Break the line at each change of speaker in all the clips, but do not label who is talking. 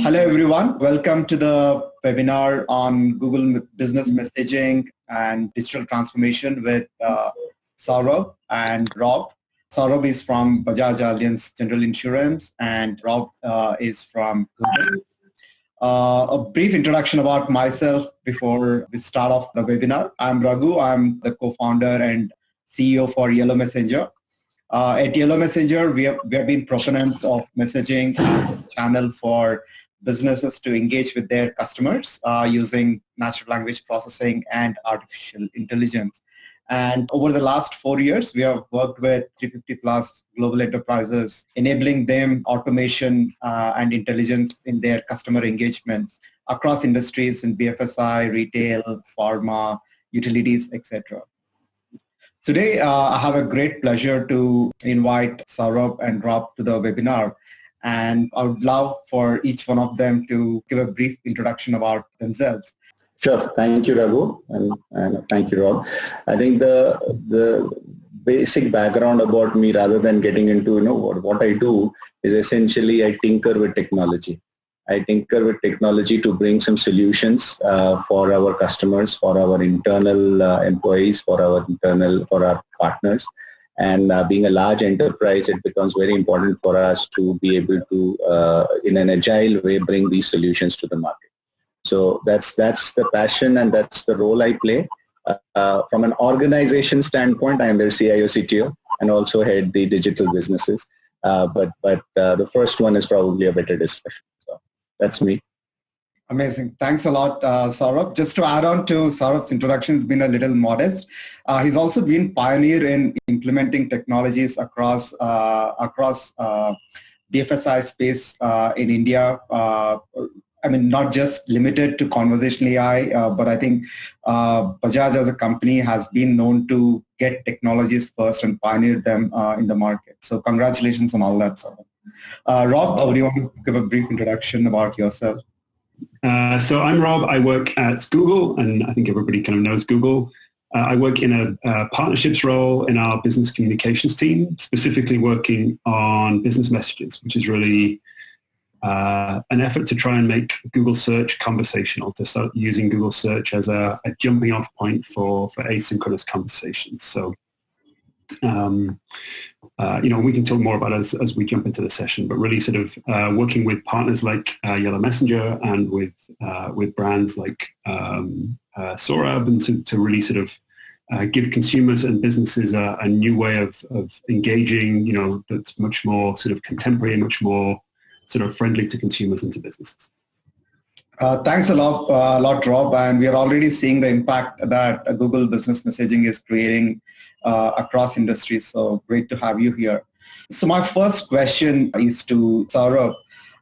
Hello, everyone. Welcome to the webinar on Google Business Messaging and Digital Transformation with Saurabh and Rob. Saurabh is from Bajaj Allianz General Insurance and Rob is from Google. A brief introduction about myself before we start off the webinar. I'm Raghu. I'm the co-founder and CEO for Yellow Messenger. At Yellow Messenger, we have been proponents of messaging channel for businesses to engage with their customers using natural language processing and artificial intelligence. And over the last 4 years, we have worked with 350 plus global enterprises, enabling them automation and intelligence in their customer engagements across industries in BFSI, retail, pharma, utilities, etc. Today, I have a great pleasure to invite Saurabh and Rob to the webinar. And I would love for each one of them to give a brief introduction about themselves.
Sure. Thank you, Raghu, and thank you, Rob. I think the basic background about me, rather than getting into what I do, is essentially I tinker with technology. I tinker with technology to bring some solutions for our customers, for our internal employees, for our partners. And being a large enterprise, it becomes very important for us to be able to, in an agile way, bring these solutions to the market. So that's the passion and that's the role I play. From an organization standpoint, I am their CIO, CTO, and also head the digital businesses. But the first one is probably a better discussion. So that's me.
Amazing. Thanks a lot, Saurabh. Just to add on to Saurabh's introduction, it's been a little modest. He's also been pioneer in implementing technologies across BFSI space in India. I mean, not just limited to conversational AI, but I think Bajaj as a company has been known to get technologies first and pioneer them in the market. So congratulations on all that, Saurabh. Rob, would you want to give a brief introduction about yourself?
So I'm Rob. I work at Google, and I think everybody kind of knows Google. I work in a partnerships role in our business communications team, specifically working on business messages, which is really an effort to try and make Google Search conversational, to start using Google Search as a jumping off point for asynchronous conversations. So, we can talk more about it as we jump into the session, but really sort of working with partners like Yellow Messenger and with brands like Saurabh, and to really sort of give consumers and businesses a new way of engaging, that's much more sort of contemporary and much more sort of friendly to consumers and to businesses.
Thanks a lot, Rob. And we are already seeing the impact that Google Business Messaging is creating across industries. So great to have you here. So my first question is to Saurabh.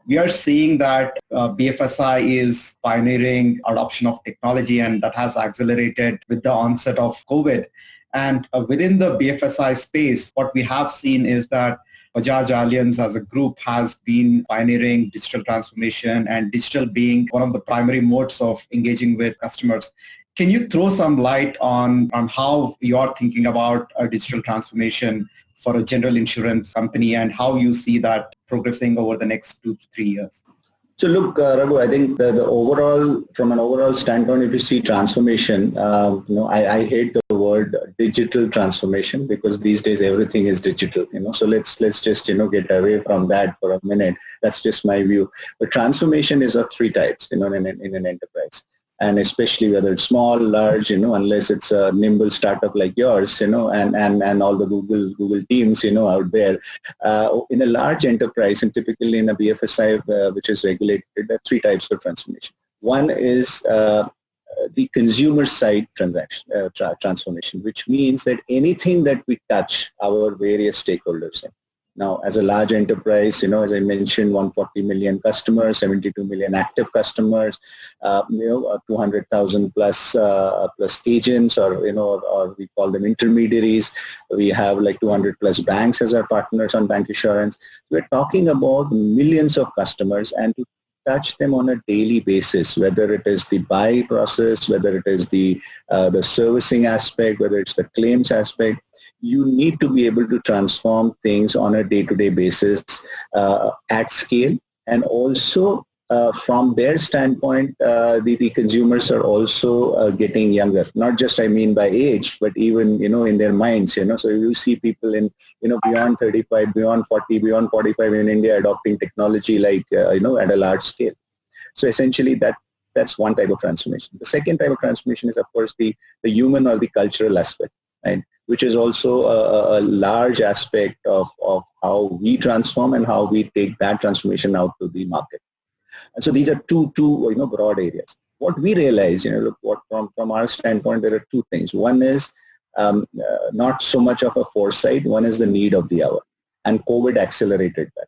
We are seeing that BFSI is pioneering adoption of technology, and that has accelerated with the onset of COVID. And within the BFSI space, what we have seen is that Bajaj Allianz as a group has been pioneering digital transformation, and digital being one of the primary modes of engaging with customers. Can you throw some light on how you're thinking about a digital transformation for a general insurance company and how you see that progressing over the next 2 to 3 years?
So look, Raghu, I think the overall, from an overall standpoint, if you see transformation, I hate the word digital transformation because these days everything is digital. So let's just get away from that for a minute. That's just my view. But transformation is of 3 types, in an enterprise. And especially whether it's small, large, unless it's a nimble startup like yours, and all the Google teams, out there. In a large enterprise, and typically in a BFSI, which is regulated, there are 3 types of transformation. One is the consumer side transformation, which means that anything that we touch our various stakeholders in. Now, as a large enterprise, as I mentioned, 140 million customers, 72 million active customers, 200,000 plus agents, or we call them intermediaries. We have like 200 plus banks as our partners on bank assurance. We're talking about millions of customers, and to touch them on a daily basis, whether it is the buy process, whether it is the servicing aspect, whether it's the claims aspect. You need to be able to transform things on a day-to-day basis at scale, and also from their standpoint, the consumers are also getting younger. Not just, I mean, by age, but even, in their minds, So you see people in, beyond 35, beyond 40, beyond 45 in India adopting technology like, at a large scale. So essentially that's one type of transformation. The second type of transformation is, of course, the human or the cultural aspect, right? Which is also a large aspect of how we transform and how we take that transformation out to the market. And so these are two broad areas. What we realize, from our standpoint, there are two things. One is not so much of a foresight. One is the need of the hour, and COVID accelerated that.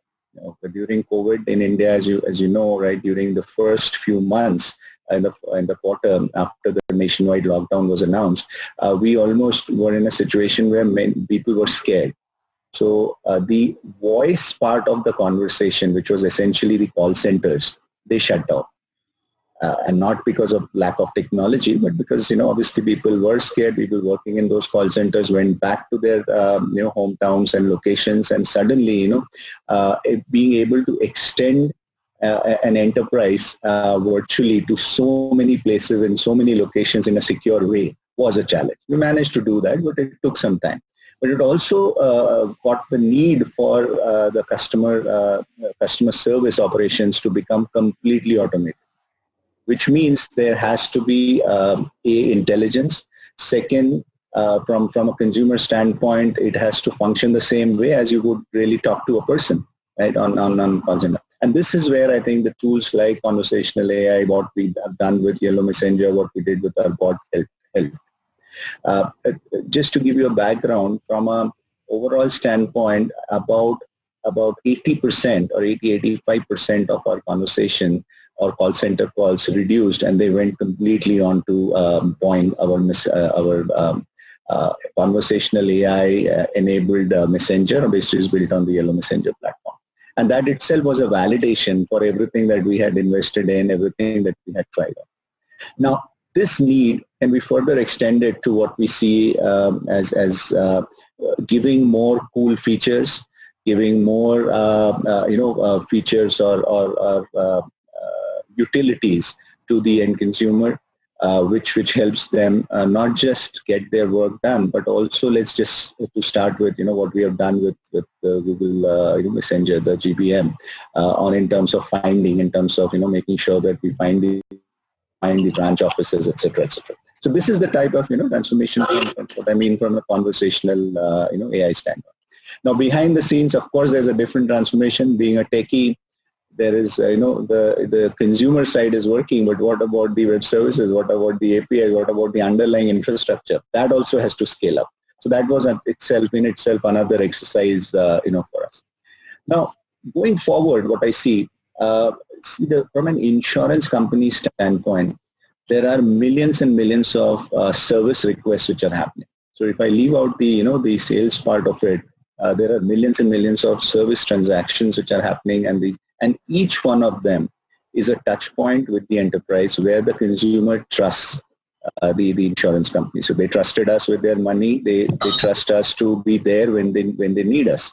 But during COVID in India, as you know, right, during the first few months in the quarter after the nationwide lockdown was announced, we almost were in a situation where many people were scared. So the voice part of the conversation, which was essentially the call centers, they shut down. And not because of lack of technology, but because, obviously people were scared. People working in those call centers went back to their, hometowns and locations. And suddenly, being able to extend an enterprise virtually to so many places and so many locations in a secure way was a challenge. We managed to do that, but it took some time. But it also got the need for the customer service operations to become completely automated, which means there has to be intelligence. Second, from a consumer standpoint, it has to function the same way as you would really talk to a person, right, on call center. And this is where I think the tools like conversational AI, what we have done with Yellow Messenger, what we did with our bot help. Just to give you a background, from an overall standpoint, about 80% or 85% of our conversation or call center calls reduced, and they went completely on to Boeing, our conversational AI enabled messenger, which is built on the Yellow Messenger platform. And that itself was a validation for everything that we had invested in, everything that we had tried on. Now, this need can be further extended to what we see as giving more cool features, giving more features or utilities to the end consumer, which helps them not just get their work done, but also let's just to start with what we have done with the Google Messenger, the GBM, on in terms of finding, in terms of making sure that we find the branch offices, etc., etc. So this is the type of transformation from what I mean from a conversational AI standpoint. Now behind the scenes, of course, there's a different transformation. Being a techie, there is the consumer side is working, but what about the web services? What about the API? What about the underlying infrastructure? That also has to scale up. So that was in itself another exercise for us. Now going forward, what I see. From an insurance company standpoint, there are millions and millions of service requests which are happening. So if I leave out the sales part of it, there are millions and millions of service transactions which are happening, and each one of them is a touch point with the enterprise where the consumer trusts the insurance company. So they trusted us with their money. They trust us to be there when they need us,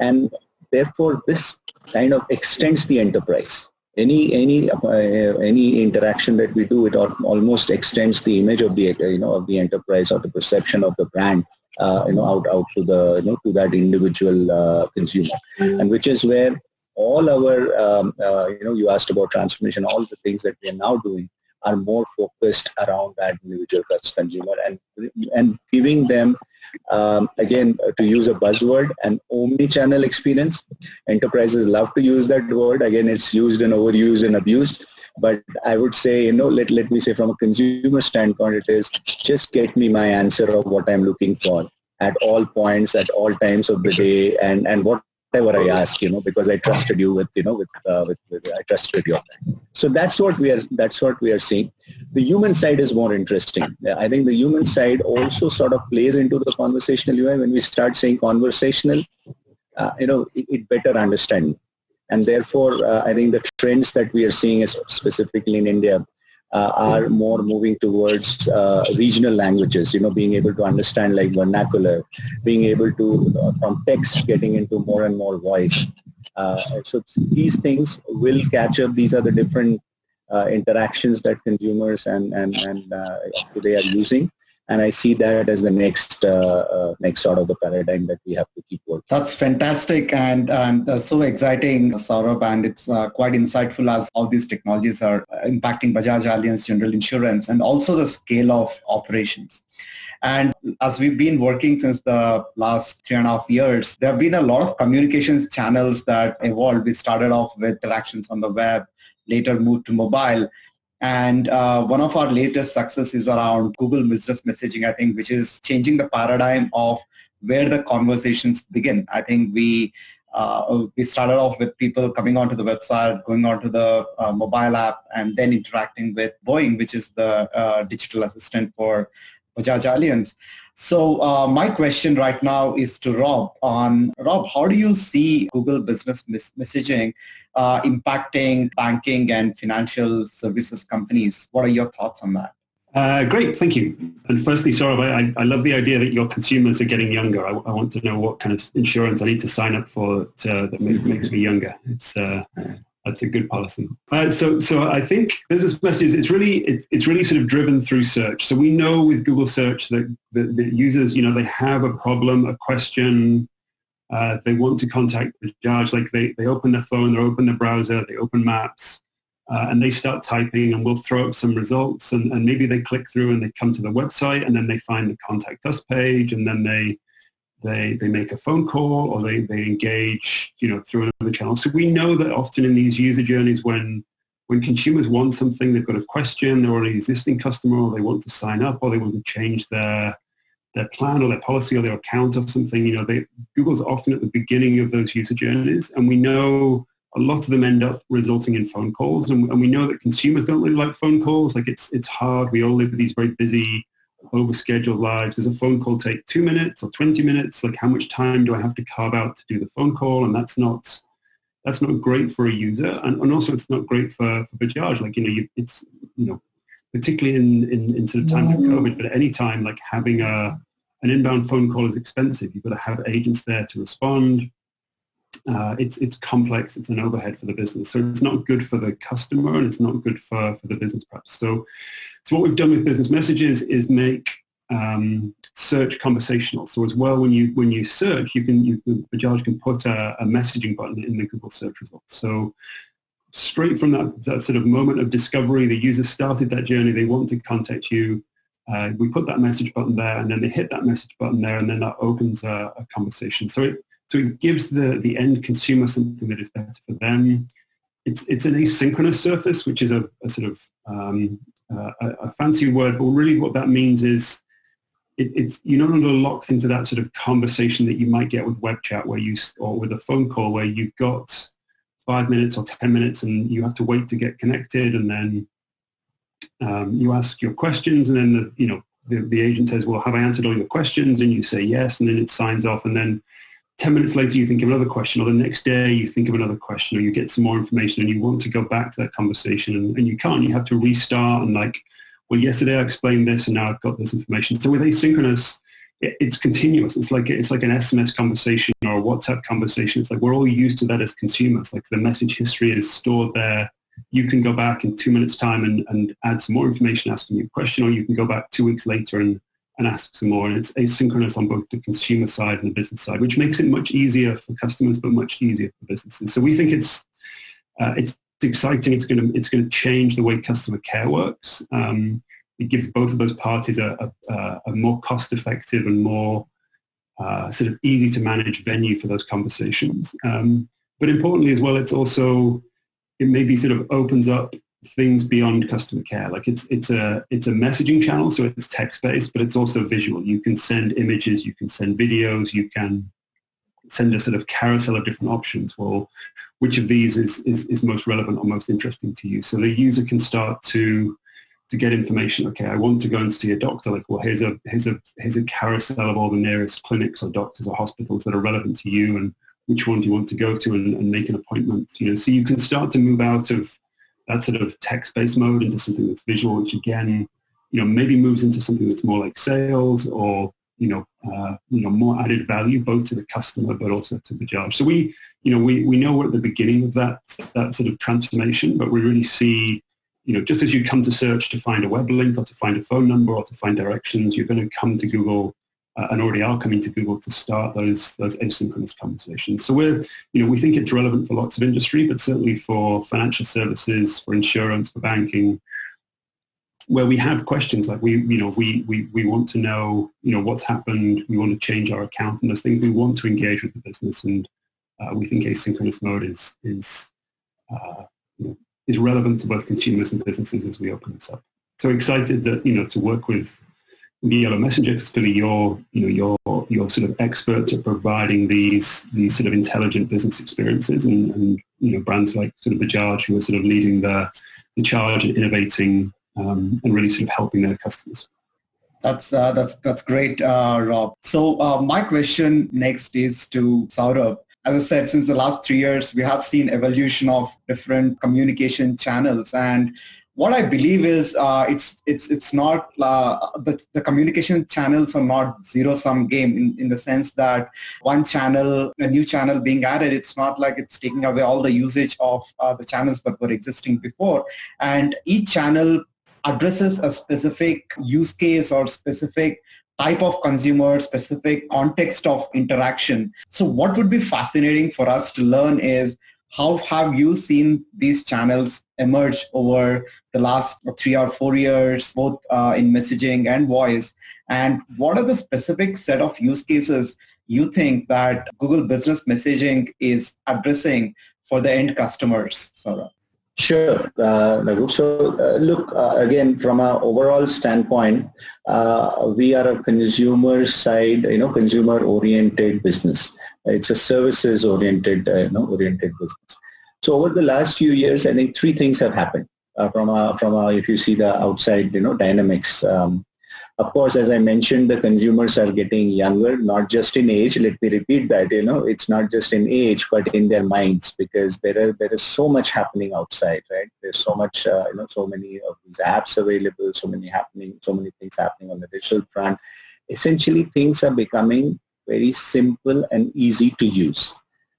and therefore this kind of extends the enterprise. Any interaction that we do, it almost extends the image of the of the enterprise or the perception of the brand out to the to that individual consumer, and which is where all our you asked about transformation. All the things that we are now doing are more focused around that individual consumer and giving them. Again, to use a buzzword, an omni-channel experience. Enterprises love to use that word. Again, it's used and overused and abused. But I would say, let me say from a consumer standpoint, it is just get me my answer of what I'm looking for at all points, at all times of the day, and whatever I ask, because I trusted you with I trusted you. So that's what we are seeing. The human side is more interesting. I think the human side also sort of plays into the conversational UI. When we start saying conversational, it better understand. And therefore, I think the trends that we are seeing, specifically in India, are more moving towards regional languages, being able to understand like vernacular, being able to, from text, getting into more and more voice. So these things will catch up. These are the different interactions that consumers and today are using. And I see that as the next sort of the paradigm that we have to keep working.
That's fantastic and so exciting, Saurabh, and it's quite insightful as how these technologies are impacting Bajaj Allianz General Insurance and also the scale of operations. And as we've been working since the last 3.5 years, there have been a lot of communications channels that evolved. We started off with interactions on the web, later moved to mobile. And one of our latest successes is around Google Business Messaging, I think, which is changing the paradigm of where the conversations begin. I think we started off with people coming onto the website, going onto the mobile app, and then interacting with Boeing, which is the digital assistant for Bajaj Allianz. So my question right now is to Rob. Rob, how do you see Google Business Messaging impacting banking and financial services companies? What are your thoughts on that?
Great, thank you. And firstly, Saurabh, I love the idea that your consumers are getting younger. I want to know what kind of insurance I need to sign up for that makes me younger. That's a good policy. So I think business messages, it's really sort of driven through search. So we know with Google search that the users, they have a problem, a question, they want to contact Bajaj, like they open their phone, they open their browser, they open maps, and they start typing, and we'll throw up some results, and maybe they click through and they come to the website, and then they find the contact us page, and then they make a phone call, or they engage, through another channel. So we know that often in these user journeys, when consumers want something, they've got a question, they're already an existing customer, or they want to sign up, or they want to change their plan or their policy or their account or something, Google's often at the beginning of those user journeys. And we know a lot of them end up resulting in phone calls. And we know that consumers don't really like phone calls. Like it's hard. We all live with these very busy, overscheduled lives. Does a phone call take 2 minutes or 20 minutes? Like how much time do I have to carve out to do the phone call? And that's not great for a user. And also it's not great for Bajaj. Like, it's particularly in sort of times of COVID, but at any time, like having an inbound phone call is expensive. You've got to have agents there to respond. It's complex. It's an overhead for the business. So it's not good for the customer, and it's not good for the business perhaps. So what we've done with business messages is make search conversational. So as well, when you search, Bajaj can put a messaging button in the Google search results. So straight from that sort of moment of discovery, the user started that journey, they want to contact you, we put that message button there, and then they hit that message button there, and then that opens a conversation. So it gives the end consumer something that is better for them. It's an asynchronous surface, which is a sort of a fancy word, but really what that means is it's you're no longer locked into that sort of conversation that you might get with web chat or with a phone call where you've got 5 minutes or 10 minutes and you have to wait to get connected, and then you ask your questions, and then the agent says, well, have I answered all your questions? And you say yes, and then it signs off, and then 10 minutes later you think of another question, or the next day you think of another question, or you get some more information and you want to go back to that conversation, and you can't. You have to restart and well, yesterday I explained this and now I've got this information. So with asynchronous, it's continuous. It's like an SMS conversation or a WhatsApp conversation. It's like we're all used to that as consumers. Like the message history is stored there. You can go back in 2 minutes time and add some more information, asking you a question, or you can go back 2 weeks later and ask some more. And it's asynchronous on both the consumer side and the business side, which makes it much easier for customers, but much easier for businesses. So we think it's exciting. It's going to change the way customer care works. It gives both of those parties a more cost-effective and more sort of easy to manage venue for those conversations. But importantly as well, it maybe sort of opens up things beyond customer care. Like it's a messaging channel, so it's text-based, but it's also visual. You can send images, you can send videos, you can send a sort of carousel of different options. Well, which of these is most relevant or most interesting to you? So the user can start to get information. Okay, I want to go and see a doctor. Like, well, here's a carousel of all the nearest clinics or doctors or hospitals that are relevant to you, and which one do you want to go to and make an appointment. So you can start to move out of that sort of text-based mode into something that's visual, which again, maybe moves into something that's more like sales or more added value both to the customer but also to Bajaj. So we we know we're at the beginning of that sort of transformation, but we really see, just as you come to search to find a web link or to find a phone number or to find directions, you're going to come to Google and already are coming to Google to start those asynchronous conversations. So we think it's relevant for lots of industry, but certainly for financial services, for insurance, for banking, where we have questions like we want to know, what's happened, we want to change our account and those things, we want to engage with the business, and we think asynchronous mode is relevant to both consumers and businesses as we open this up. So excited that, to work with the Yellow Messenger, because clearly you're sort of experts at providing these sort of intelligent business experiences, and brands like sort of Bajaj, who are sort of leading the charge and innovating and really sort of helping their customers.
That's great, Rob. So my question next is to Saurabh. As I said, since the last 3 years, we have seen evolution of different communication channels, and what I believe is it's not the communication channels are not zero-sum game in the sense that one channel, a new channel being added, it's not like it's taking away all the usage of the channels that were existing before. And each channel addresses a specific use case or specific type of consumer, specific context of interaction. So what would be fascinating for us to learn is, how have you seen these channels emerge over the last 3 or 4 years, both in messaging and voice? And what are the specific set of use cases you think that Google Business Messaging is addressing for the end customers, Saurabh?
Sure, Raghu. So look, again, from an overall standpoint, we are a consumer side, consumer-oriented business. It's a services-oriented, oriented business. So over the last few years, I think 3 things have happened if you see the outside, dynamics. Of course, as I mentioned, the consumers are getting younger, not just in age. Let me repeat that, it's not just in age, but in their minds, because there is so much happening outside, right? There's so much, so many of these apps available, so many things happening on the digital front. Essentially, things are becoming very simple and easy to use.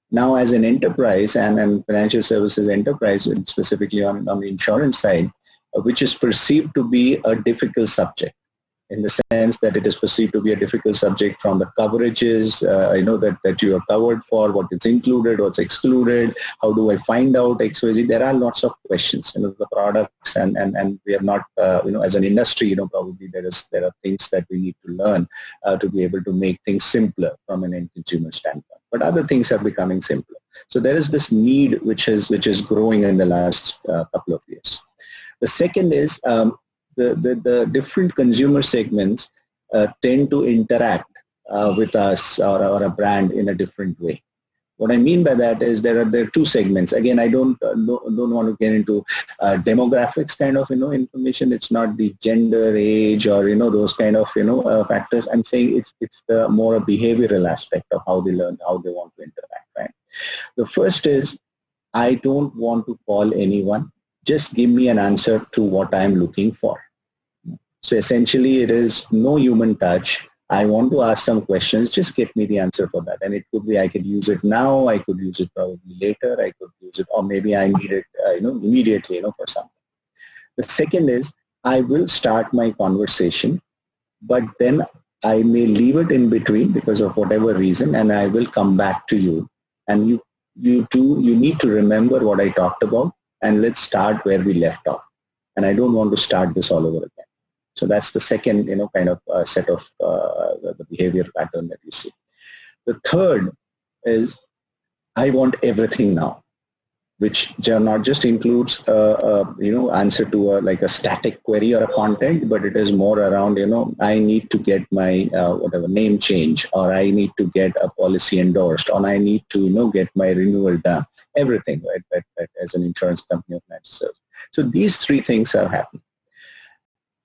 Now, as an enterprise and financial services enterprise, specifically on the insurance side, which is perceived to be a difficult subject, in the sense that it is perceived to be a difficult subject from the coverages, that you are covered for, what is included, what's excluded, how do I find out XYZ. There are lots of questions, the products, and we are not, as an industry, probably there are things that we need to learn to be able to make things simpler from an end consumer standpoint. But other things are becoming simpler. So there is this need which is growing in the last couple of years. The second is, the different consumer segments tend to interact with us or a brand in a different way. What I mean by that is there are 2 segments. Again, I don't want to get into demographics kind of information. It's not the gender, age, or those kind of factors. I'm saying it's the more a behavioral aspect of how they learn, how they want to interact. Right. The first is, I don't want to call anyone. Just give me an answer to what I'm looking for. So essentially, it is no human touch. I want to ask some questions. Just get me the answer for that. And it could be I could use it now. I could use it probably later. I could use it, or maybe I need it, immediately, for something. The second is, I will start my conversation, but then I may leave it in between because of whatever reason, and I will come back to you. And you need to remember what I talked about, and let's start where we left off. And I don't want to start this all over again. So that's the second, kind of set of the behavior pattern that you see. The third is, I want everything now, which not just includes, answer to a static query or a content, but it is more around, I need to get my name change, or I need to get a policy endorsed, or I need to, get my renewal done. Everything, right? That as an insurance company of financial services. So these 3 things are happening.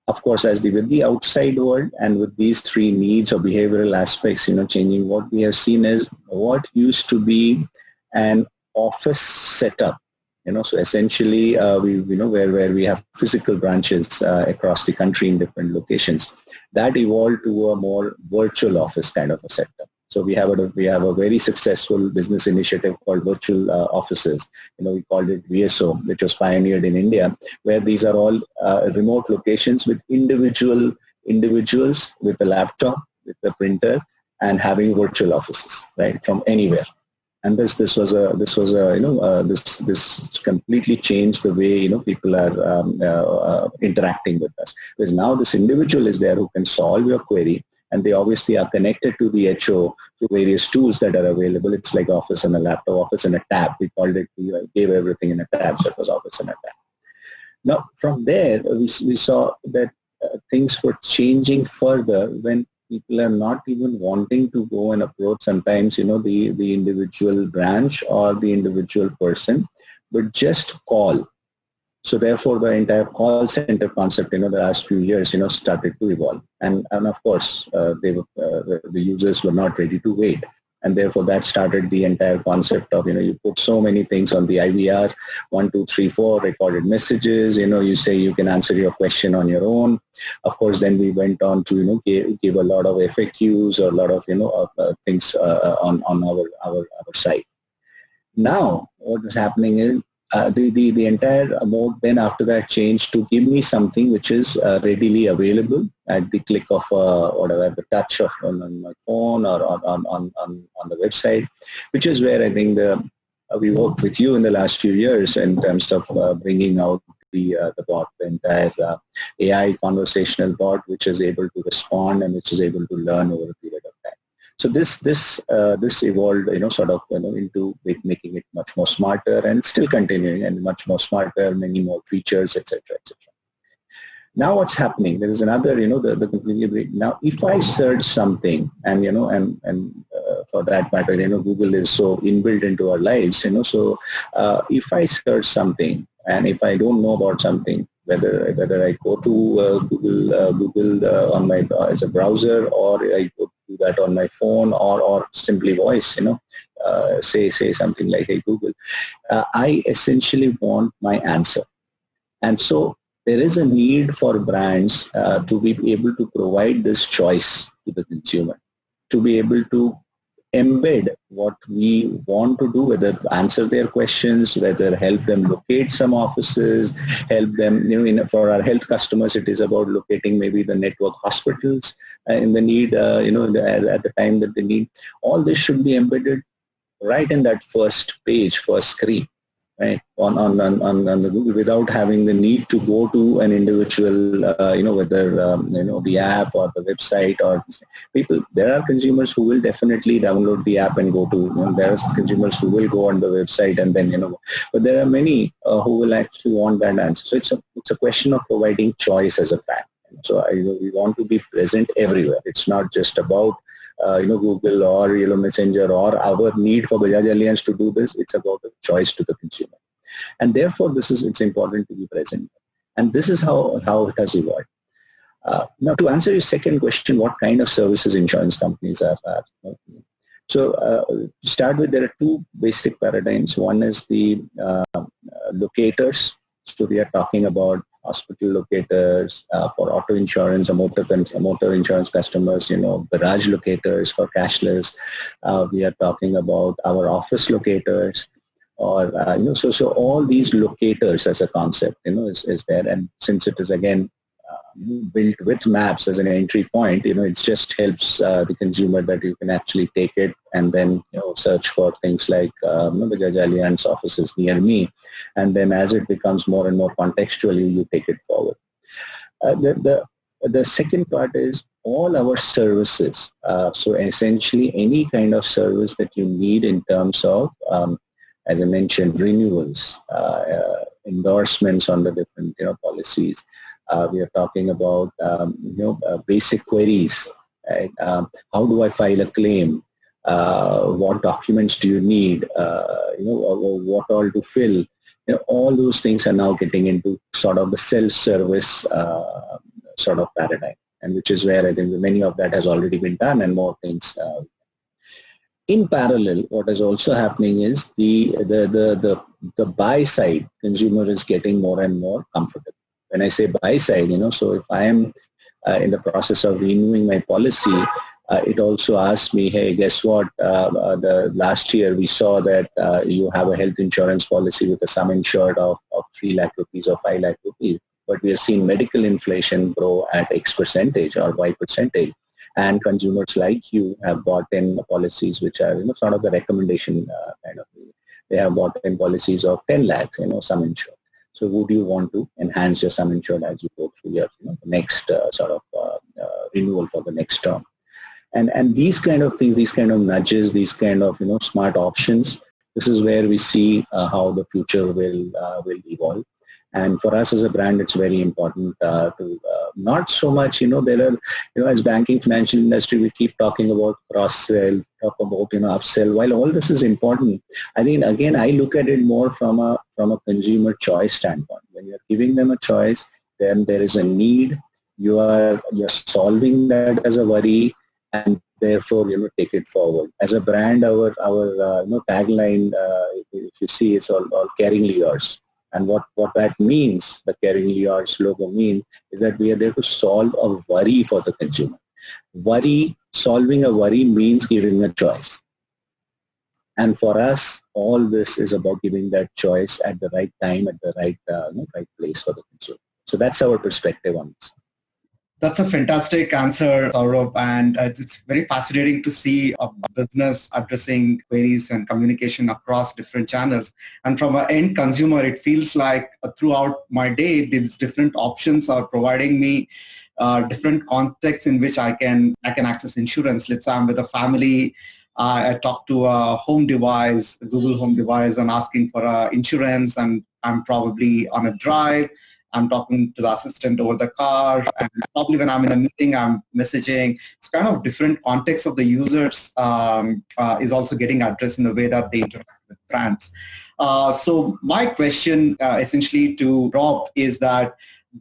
Of course, with the outside world and with these 3 needs or behavioral aspects, changing, what we have seen is what used to be an office setup, so essentially where we have physical branches across the country in different locations, that evolved to a more virtual office kind of a setup. So we have a very successful business initiative called virtual offices. We called it VSO, which was pioneered in India, where these are all remote locations with individuals with a laptop, with a printer, and having virtual offices, right, from anywhere. And this completely changed the way people are interacting with us. Because now this individual is there who can solve your query, and they obviously are connected to the HO through various tools that are available. It's like Office and a laptop, Office and a tab. We called it. We gave everything in a tab, so it was Office and a tab. Now from there we saw that things were changing further when people are not even wanting to go and approach sometimes, the individual branch or the individual person, but just call. So therefore, the entire call center concept, the last few years, started to evolve. And of course, the users were not ready to wait. And therefore, that started the entire concept of, you put so many things on the IVR, 1, 2, 3, 4 recorded messages, you say you can answer your question on your own. Of course, then we went on to, give a lot of FAQs or a lot of, things on our site. Now, what is happening is, the entire mode then after that changed to give me something which is readily available at the click of the touch of on my phone or on the website, which is where I think we worked with you in the last few years in terms of bringing out the bot, the entire AI conversational bot, which is able to respond and which is able to learn over a period of time. So this evolved, into making it much more smarter, and it's still continuing and much more smarter, many more features, etc., etc. Now what's happening? There is another, the completely now. If I search something, and for that matter, Google is so inbuilt into our lives, so if I search something, and if I don't know about something, whether I go to Google on my as a browser, or I go do that on my phone, or simply voice, say something like, hey Google, I essentially want my answer. And so there is a need for brands to be able to provide this choice to the consumer, to be able to embed what we want to do, whether answer their questions, whether help them locate some offices, help them, for our health customers, it is about locating maybe the network hospitals in the need, at the time that they need. All this should be embedded right in that first page, first screen, right, on the Google, without having the need to go to an individual, whether, the app or the website or people. There are consumers who will definitely download the app and go to, there are consumers who will go on the website and then, but there are many who will actually want that answer. So it's a question of providing choice as a brand. So we want to be present everywhere. It's not just about Google or Messenger or our need for Bajaj Allianz to do this. It's about a choice to the consumer, and therefore it's important to be present. And this is how it has evolved. Now, to answer your second question, what kind of services insurance companies are? So to start with, there are two basic paradigms. One is the locators. So we are talking about hospital locators for auto insurance or motor insurance customers, garage locators for cashless. We are talking about our office locators, or so all these locators as a concept, is there. And since it is again built with maps as an entry point, it just helps the consumer that you can actually take it and then search for things like Bajaj Allianz offices near me, and then as it becomes more and more contextual, you take it forward. The second part is all our services. So essentially, any kind of service that you need in terms of, as I mentioned, renewals, endorsements on the different policies. We are talking about basic queries. Right? How do I file a claim? What documents do you need? What all to fill? All those things are now getting into sort of the self-service sort of paradigm, and which is where I think many of that has already been done, and more things. In parallel, what is also happening is the buy side consumer is getting more and more comfortable. When I say buy side, so if I am in the process of renewing my policy, It also asked me, hey, guess what? The last year we saw that you have a health insurance policy with a sum insured of 3 lakh rupees or 5 lakh rupees, but we have seen medical inflation grow at X percentage or Y percentage. And consumers like you have bought in policies which are, sort of the recommendation kind of. They have bought in policies of 10 lakhs, sum insured. So would you want to enhance your sum insured as you go through your the next renewal for the next term? And these kind of things, these kind of nudges, these kind of smart options, this is where we see how the future will evolve. And for us as a brand, it's very important to not so much, there are, as banking financial industry, we keep talking about cross-sell, talk about, upsell. While all this is important, I think, again, I look at it more from a consumer choice standpoint. When you're giving them a choice, then there is a need. You're solving that as a worry, and therefore, take it forward. As a brand, our tagline, if you see, it's all caringly yours. And what that means, the caringly yours logo means, is that we are there to solve a worry for the consumer. Solving a worry means giving a choice. And for us, all this is about giving that choice at the right time, at the right place for the consumer. So that's our perspective on this.
That's a fantastic answer, Saurabh, and it's very fascinating to see a business addressing queries and communication across different channels. And from an end consumer, it feels like throughout my day, these different options are providing me different contexts in which I can access insurance. Let's say I'm with a family, I talk to a home device, a Google Home device, and asking for insurance, and I'm probably on a drive. I'm talking to the assistant over the car, and probably when I'm in a meeting, I'm messaging. It's kind of different context of the users is also getting addressed in the way that they interact with brands. So my question essentially to Rob is that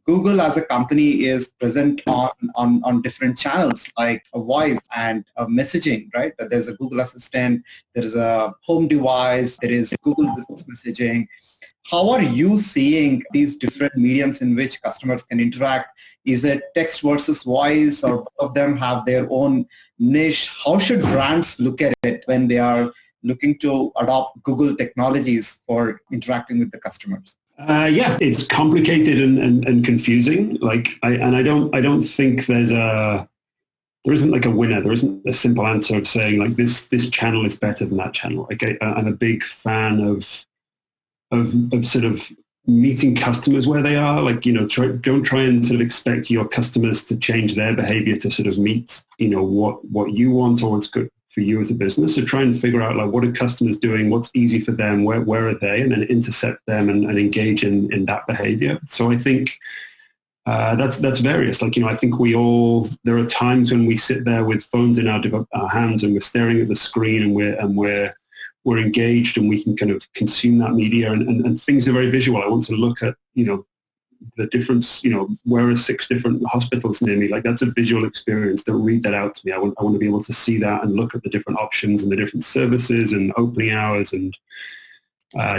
Google as a company is present on different channels like a voice and a messaging, right? There's a Google Assistant, there's a home device, there is Google Business Messaging. How are you seeing these different mediums in which customers can interact? Is it text versus voice, or both of them have their own niche? How should brands look at it when they are looking to adopt Google technologies for interacting with the customers?
Yeah, it's complicated and confusing. I don't think there isn't like a winner. There isn't a simple answer of saying like this channel is better than that channel. I'm a big fan of sort of meeting customers where they are. Don't try and sort of expect your customers to change their behavior to sort of meet, what you want or what's good for you as a business. So try and figure out what are customers doing, what's easy for them, where are they, and then intercept them and engage in that behavior. So I think that's various. I think there are times when we sit there with phones in our hands and we're staring at the screen and we're engaged and we can kind of consume that media and things are very visual. I want to look at, the difference, where are 6 different hospitals near me? That's a visual experience. Don't read that out to me. I want to be able to see that and look at the different options and the different services and opening hours and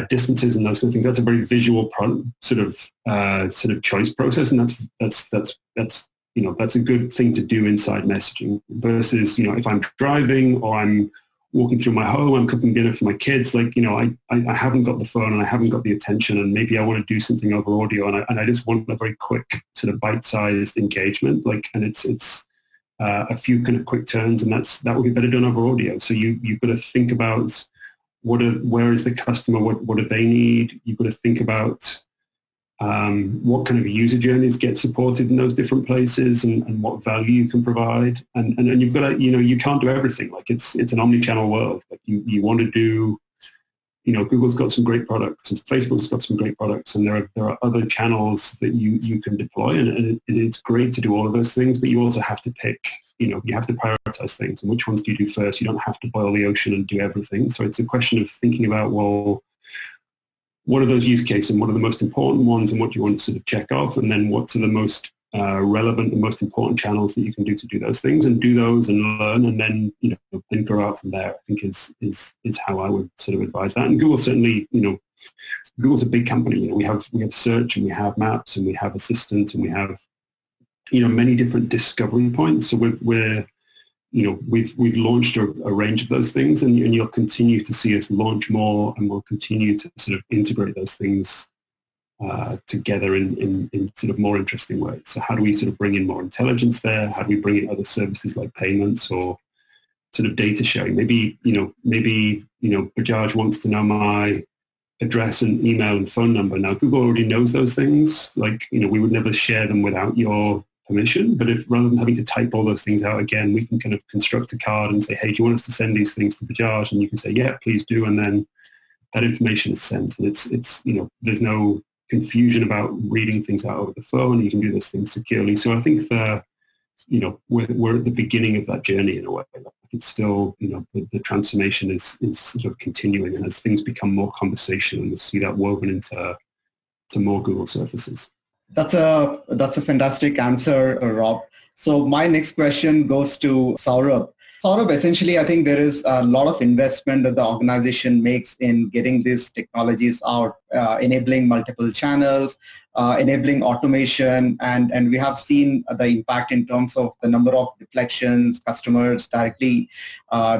distances and those kind of things. That's a very visual sort of choice process. And that's a good thing to do inside messaging versus, if I'm driving or I'm walking through my home, I'm cooking dinner for my kids, I haven't got the phone and I haven't got the attention and maybe I want to do something over audio and I just want a very quick sort of bite-sized engagement, and it's a few kind of quick turns, and that would be better done over audio. So you've got to think about where is the customer, what do they need? You've got to think about what kind of user journeys get supported in those different places and what value you can provide. And you've got to, you can't do everything. It's an omni-channel world. You want to do, Google's got some great products and Facebook's got some great products, and there are other channels that you can deploy, and it's great to do all of those things, but you also have to pick, you have to prioritize things, and which ones do you do first? You don't have to boil the ocean and do everything. So it's a question of thinking about, what are those use cases and what are the most important ones and what do you want to sort of check off, and then what's the most relevant and most important channels that you can do to do those things, and do those and learn, and then then grow out from there. I think is how I would sort of advise that. And Google certainly, Google's a big company. We have search and we have maps and we have assistants and we have many different discovery points. So we're we've launched a range of those things, and you'll continue to see us launch more, and we'll continue to sort of integrate those things together in sort of more interesting ways. So how do we sort of bring in more intelligence there? How do we bring in other services like payments or sort of data sharing? Maybe Bajaj wants to know my address and email and phone number. Now, Google already knows those things. Like, we would never share them without your permission. But if rather than having to type all those things out again, we can kind of construct a card and say, hey, do you want us to send these things to Bajaj? And you can say, yeah, please do. And then that information is sent. And it's there's no confusion about reading things out over the phone. You can do those things securely. So I think we're at the beginning of that journey in a way. It's still, the transformation is sort of continuing, and as things become more conversational, you'll see that woven into more Google surfaces.
That's a fantastic answer, Rob. So my next question goes to Saurabh. Saurabh, essentially, I think there is a lot of investment that the organization makes in getting these technologies out, enabling multiple channels, enabling automation, and we have seen the impact in terms of the number of deflections, customers directly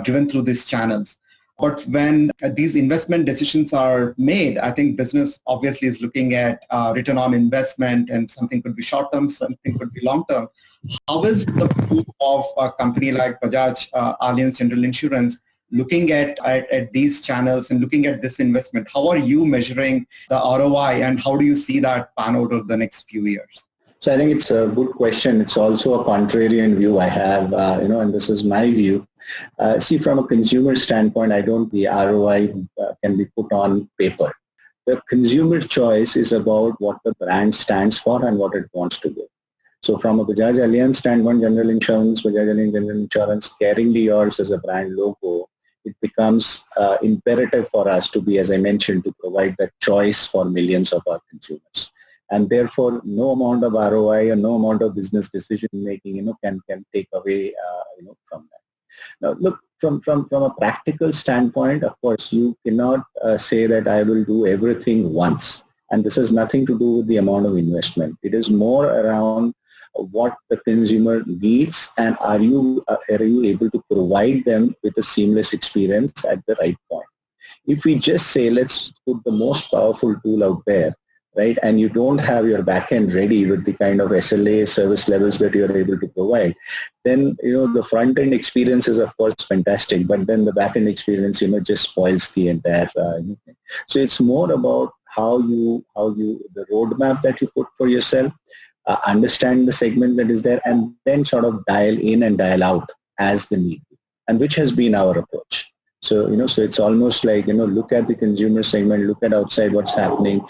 driven through these channels. But when these investment decisions are made, I think business obviously is looking at return on investment, and something could be short-term, something could be long-term. How is the group of a company like Bajaj Allianz General Insurance looking at these channels and looking at this investment? How are you measuring the ROI, and how do you see that pan out over the next few years?
So I think it's a good question. It's also a contrarian view I have, and this is my view. See, from a consumer standpoint, I don't the ROI can be put on paper. The consumer choice is about what the brand stands for and what it wants to do. So from a Bajaj Allianz standpoint, General Insurance, Bajaj Allianz General Insurance, carrying the yours as a brand logo, it becomes imperative for us to be, as I mentioned, to provide that choice for millions of our consumers. And therefore, no amount of ROI or no amount of business decision making, can take away, from that. Now, look, from a practical standpoint, of course, you cannot say that I will do everything once. And this has nothing to do with the amount of investment. It is more around what the consumer needs, and are you able to provide them with a seamless experience at the right point. If we just say, let's put the most powerful tool out there, right, and you don't have your backend ready with the kind of SLA service levels that you are able to provide, then, the front-end experience is, of course, fantastic, but then the back-end experience, just spoils the entire thing. So it's more about how you the roadmap that you put for yourself, understand the segment that is there, and then sort of dial in and dial out as the need, and which has been our approach. So, so it's almost like, look at the consumer segment, look at outside what's happening.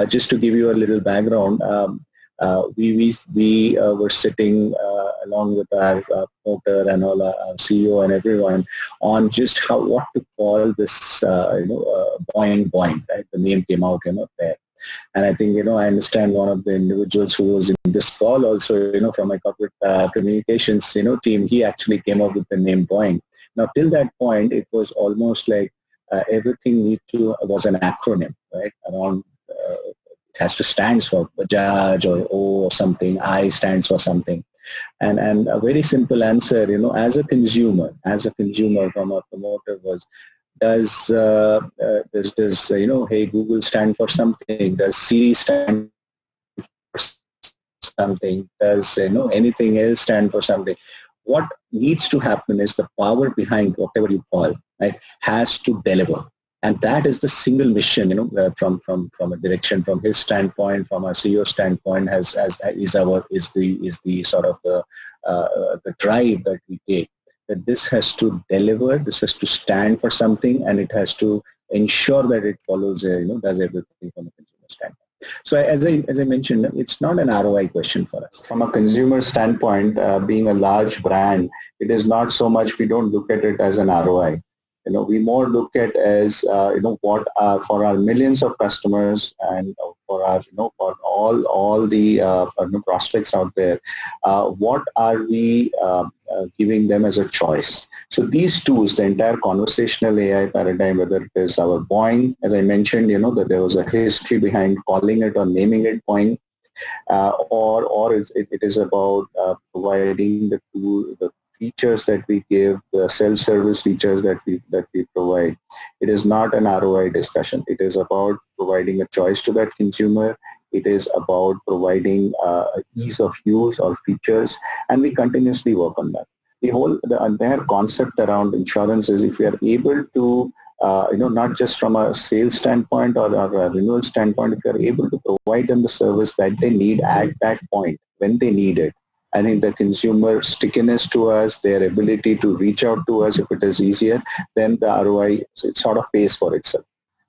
Just to give you a little background, we were sitting along with our promoter and all our CEO and everyone on just what to call this, Boing, right? The name came out, there. And I think, I understand one of the individuals who was in this call also, from my corporate communications, team, he actually came up with the name Boing. Now, till that point, it was almost like everything was an acronym, right? Around it has to stand for Bajaj or O or something, I stands for something. And a very simple answer, as a consumer from a promoter was, does hey Google stand for something? Does Siri stand for something? Does anything else stand for something? What needs to happen is the power behind whatever you call, right, has to deliver, and that is the single mission. From a direction, from his standpoint, from our CEO standpoint, is the sort of the drive that we take. That this has to deliver, this has to stand for something, and it has to ensure that it follows, does everything from a consumer standpoint. So as I mentioned, it's not an ROI question for us. From a consumer standpoint, being a large brand, it is not so much, we don't look at it as an ROI. We more look at as, what are for our millions of customers and for our, for all the prospects out there, what are we giving them as a choice? So these tools, the entire conversational AI paradigm, whether it is our Boing, as I mentioned, that there was a history behind calling it or naming it Boing, or it is about providing the tool, the features that we give, the self-service features that we provide, it is not an ROI discussion. It is about providing a choice to that consumer. It is about providing ease of use or features, and we continuously work on that. The entire concept around insurance is if we are able to, not just from a sales standpoint or a renewal standpoint, if we are able to provide them the service that they need at that point when they need it, I think the consumer stickiness to us, their ability to reach out to us if it is easier, then the ROI, it sort of pays for itself.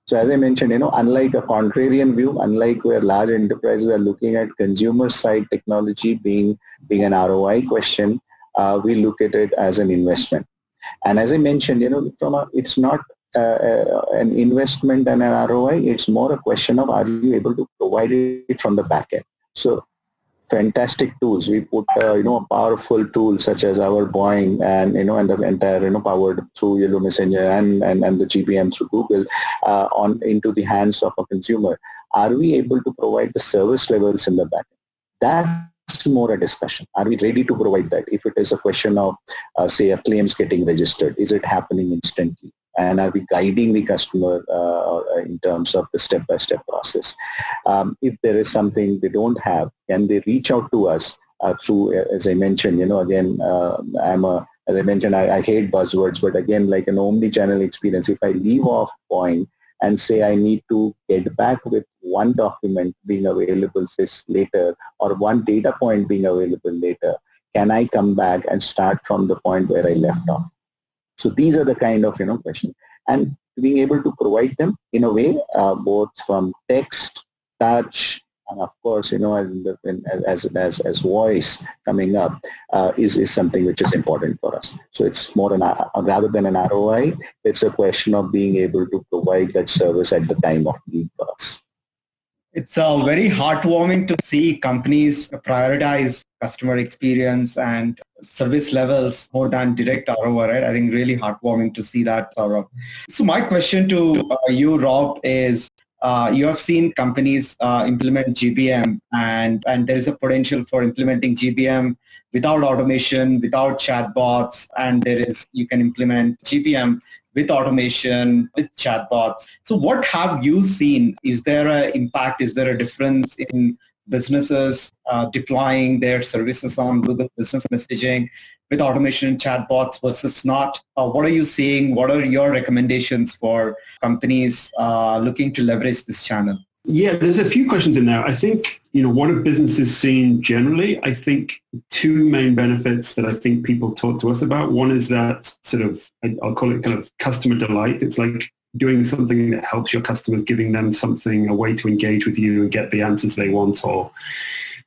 So as I mentioned, unlike a contrarian view, unlike where large enterprises are looking at consumer side technology being an ROI question, we look at it as an investment. And as I mentioned, it's not an investment and an ROI. It's more a question of are you able to provide it from the back end. So fantastic tools. We put a powerful tool such as our Boeing and the entire powered through Yellow Messenger and the GPM through Google on into the hands of a consumer. Are we able to provide the service levels in the back end? That's more a discussion. Are we ready to provide that? If it is a question of say a claims getting registered, is it happening instantly? And are we guiding the customer in terms of the step-by-step process? If there is something they don't have, can they reach out to us through, as I mentioned, again, as I mentioned, I hate buzzwords, but again, like an omni-channel experience, if I leave off Boeing and say I need to get back with one document being available later or one data point being available later, can I come back and start from the point where I left off? So these are the kind of questions, and being able to provide them in a way both from text, touch, and of course as voice coming up is something which is important for us. So it's more rather than an ROI, it's a question of being able to provide that service at the time of need for us.
It's very heartwarming to see companies prioritize customer experience and service levels more than direct ROI, right? I think really heartwarming to see that, Saurabh. So my question to you, Rob, is you have seen companies implement GBM and there is a potential for implementing GBM without automation, without chatbots, and you can implement GBM with automation, with chatbots. So what have you seen? Is there an impact? Is there a difference in businesses deploying their services on Google Business Messaging with automation and chatbots versus not? What are you seeing? What are your recommendations for companies looking to leverage this channel?
Yeah, there's a few questions in there. I think, what have businesses seen generally? I think two main benefits that I think people talk to us about. One is that sort of, I'll call it kind of customer delight. It's like doing something that helps your customers, giving them something, a way to engage with you and get the answers they want or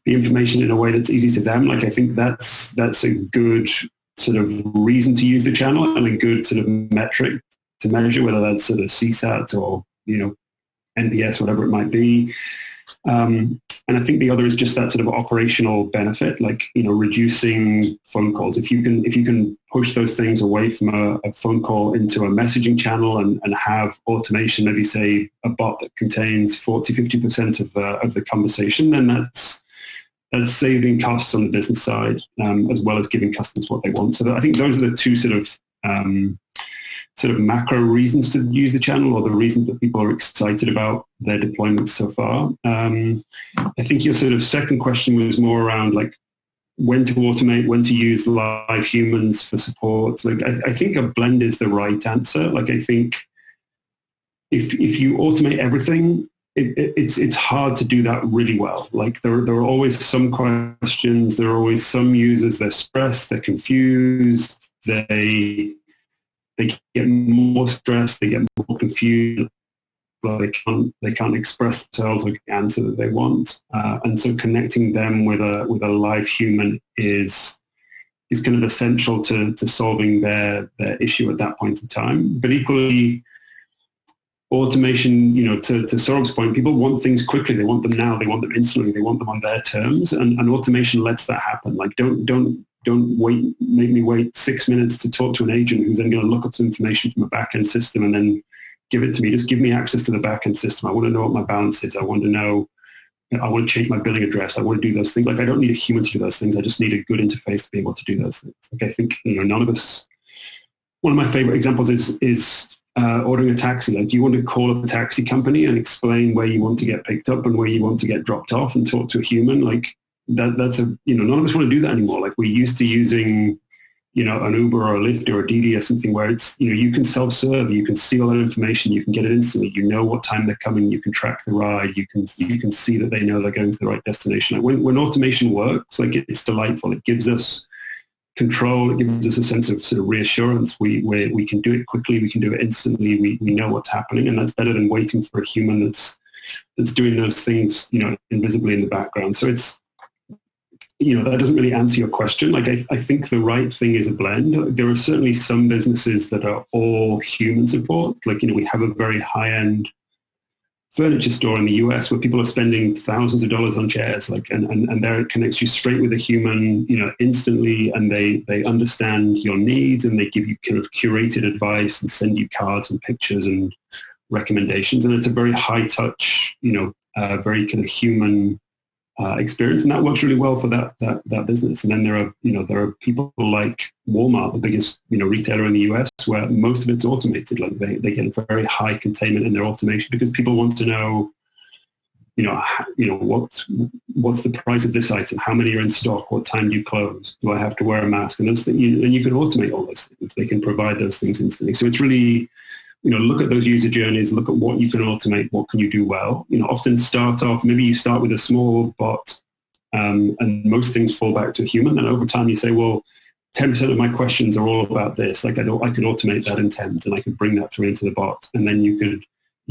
the information in a way that's easy to them. Like, I think that's a good sort of reason to use the channel and a good sort of metric to measure, whether that's sort of CSAT or, NPS, whatever it might be. And I think the other is just that sort of operational benefit, like, reducing phone calls. If you can push those things away from a phone call into a messaging channel and have automation, maybe say a bot that contains 40-50% of the conversation, then that's saving costs on the business side, as well as giving customers what they want. So I think those are the two sort of macro reasons to use the channel, or the reasons that people are excited about their deployments so far. I think your sort of second question was more around like when to automate, when to use live humans for support. Like I think a blend is the right answer. Like I think if you automate everything, it's hard to do that really well. Like there are always some questions, there are always some users, they're stressed, they're confused, they get more stressed, they get more confused, they can't express themselves or the answer that they want. And so connecting them with a live human is kind of essential to solving their issue at that point in time. But equally, automation, to Saurabh's point, people want things quickly. They want them now. They want them instantly. They want them on their terms. And automation lets that happen. Like don't make me wait 6 minutes to talk to an agent who's then going to look up some information from a back-end system and then give it to me. Just give me access to the back-end system. I want to know what my balance is. I want to know I want to change my billing address. I want to do those things. Like, I don't need a human to do those things. I just need a good interface to be able to do those things. Like, I think, none of us, one of my favorite examples is ordering a taxi. Like, you want to call up a taxi company and explain where you want to get picked up and where you want to get dropped off and talk to a human. Like, that's none of us want to do that anymore. Like, we're used to using, an Uber or a Lyft or a Didi or something where it's, you can self-serve, you can see all that information, you can get it instantly, what time they're coming, you can track the ride, you can see that they know they're going to the right destination. Like, when automation works, like, it's delightful. It gives us control, it gives us a sense of sort of reassurance. We can do it quickly, we can do it instantly, we know what's happening, and that's better than waiting for a human that's doing those things, invisibly in the background. So it's, that doesn't really answer your question. Like, I think the right thing is a blend. There are certainly some businesses that are all human support. Like, we have a very high-end furniture store in the US where people are spending thousands of dollars on chairs, like, and there it connects you straight with a human, instantly, and they understand your needs, and they give you kind of curated advice and send you cards and pictures and recommendations. And it's a very high touch, very kind of human experience, and that works really well for that business. And then there are people like Walmart, the biggest retailer in the US, where most of it's automated. Like, they get a very high containment in their automation because people want to know, what's the price of this item, how many are in stock, what time do you close, do I have to wear a mask, and those things. And you can automate all those things. They can provide those things instantly. So it's really, look at those user journeys, look at what you can automate, what can you do well. Often start off, maybe you start with a small bot, and most things fall back to a human. And over time you say, well, 10% of my questions are all about this. Like, I could automate that intent, and I could bring that through into the bot. And then you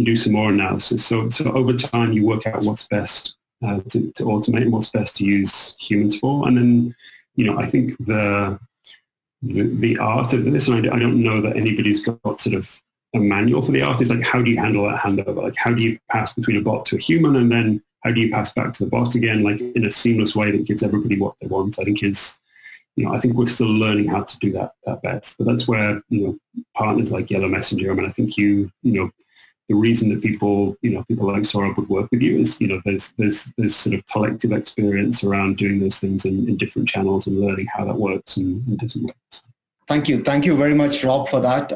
do some more analysis. So over time you work out what's best to automate and what's best to use humans for. And then, I think the art of this, and I don't know that anybody's got sort of a manual for the art, is like, how do you handle that handover? Like, how do you pass between a bot to a human, and then how do you pass back to the bot again, like, in a seamless way that gives everybody what they want? I think I think we're still learning how to do that best. But that's where, partners like Yellow Messenger, I think the reason that people like Saurabh would work with you is, there's sort of collective experience around doing those things in different channels and learning how that works and doesn't work.
Thank you. Thank you very much, Rob, for that.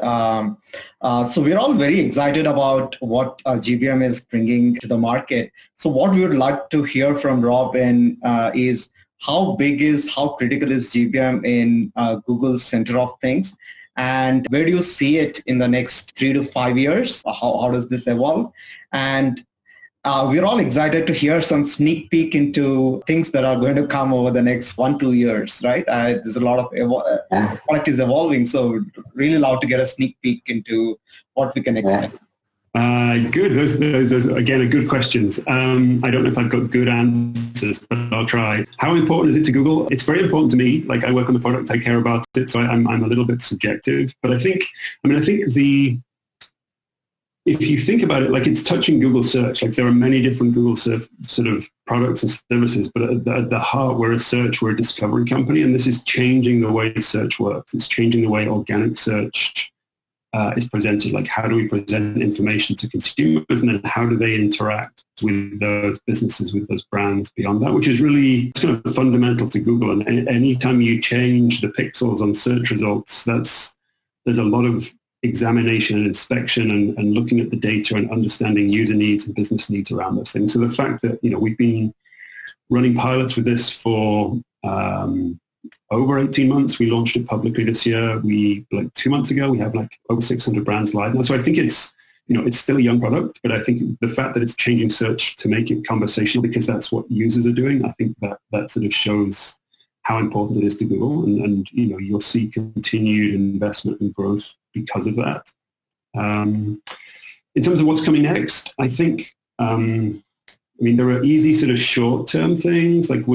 So we're all very excited about what GBM is bringing to the market. So what we would like to hear from Rob is how critical is GBM in Google's center of things? And where do you see it in the next 3 to 5 years? How does this evolve? And we're all excited to hear some sneak peek into things that are going to come over the next 1-2 years, right? There's a lot of product is evolving, so really love to get a sneak peek into what we can expect.
Good. Those again are good questions. I don't know if I've got good answers, but I'll try. How important is it to Google? It's very important to me. Like, I work on the product, I care about it, so I'm a little bit subjective. But I think if you think about it, like, it's touching Google search. Like, there are many different Google sort of products and services, but at the heart, we're a discovery company, and this is changing the way search works. It's changing the way organic search is presented. Like, how do we present information to consumers, and then how do they interact with those businesses, with those brands beyond that, which is really kind of fundamental to Google. And anytime you change the pixels on search results, there's a lot of examination and inspection and looking at the data and understanding user needs and business needs around those things. So the fact that, we've been running pilots with this for over 18 months. We launched it publicly this year. 2 months ago, we have like over 600 brands live now. So I think it's still a young product, but I think the fact that it's changing search to make it conversational, because that's what users are doing, I think that sort of shows how important it is to Google, and you'll see continued investment and growth because of that. In terms of what's coming next, I think, there are easy sort of short-term things, like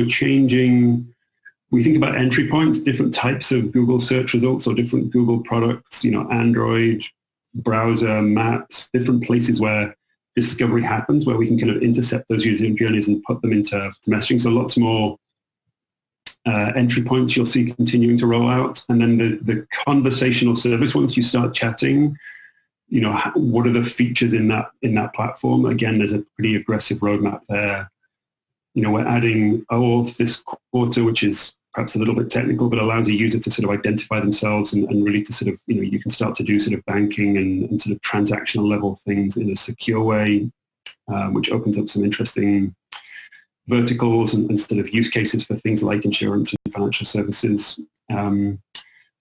we think about entry points, different types of Google search results or different Google products, Android, browser, maps, different places where discovery happens, where we can kind of intercept those user journeys and put them into messaging. So lots more entry points you'll see continuing to roll out. And then the conversational service, once you start chatting, what are the features in that platform? Again, there's a pretty aggressive roadmap there we're adding OAuth this quarter, which is perhaps a little bit technical, but allows a user to sort of identify themselves and really to sort of, you can start to do sort of banking and sort of transactional level things in a secure way, which opens up some interesting verticals and sort of use cases for things like insurance and financial services.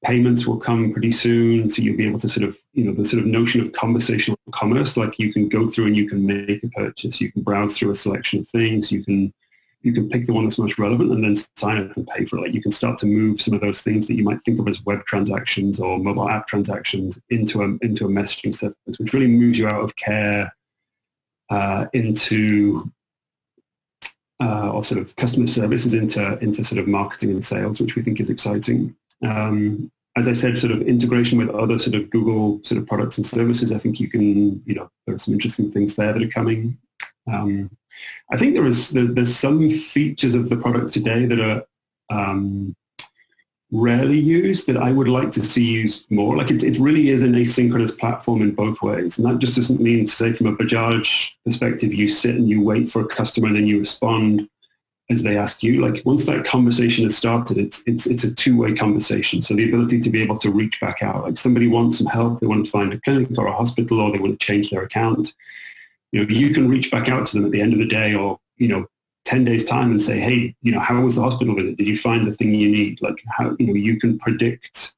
Payments will come pretty soon, so you'll be able to sort of, the sort of notion of conversational commerce, like you can go through and you can make a purchase, you can browse through a selection of things, you can pick the one that's most relevant and then sign up and pay for it. Like you can start to move some of those things that you might think of as web transactions or mobile app transactions into a messaging service, which really moves you out of care into or sort of customer services into sort of marketing and sales, which we think is exciting. As I said, sort of integration with other sort of Google sort of products and services. I think you can, there are some interesting things there that are coming. I think there's some features of the product today that are rarely used that I would like to see used more. Like it really is an asynchronous platform in both ways. And that just doesn't mean to say from a Bajaj perspective, you sit and you wait for a customer and then you respond as they ask you. Like once that conversation has started, it's a two-way conversation. So the ability to be able to reach back out, like somebody wants some help, they want to find a clinic or a hospital, or they want to change their account. You can reach back out to them at the end of the day or, 10 days time and say, hey, how was the hospital visit? Did you find the thing you need? Like how, you can predict,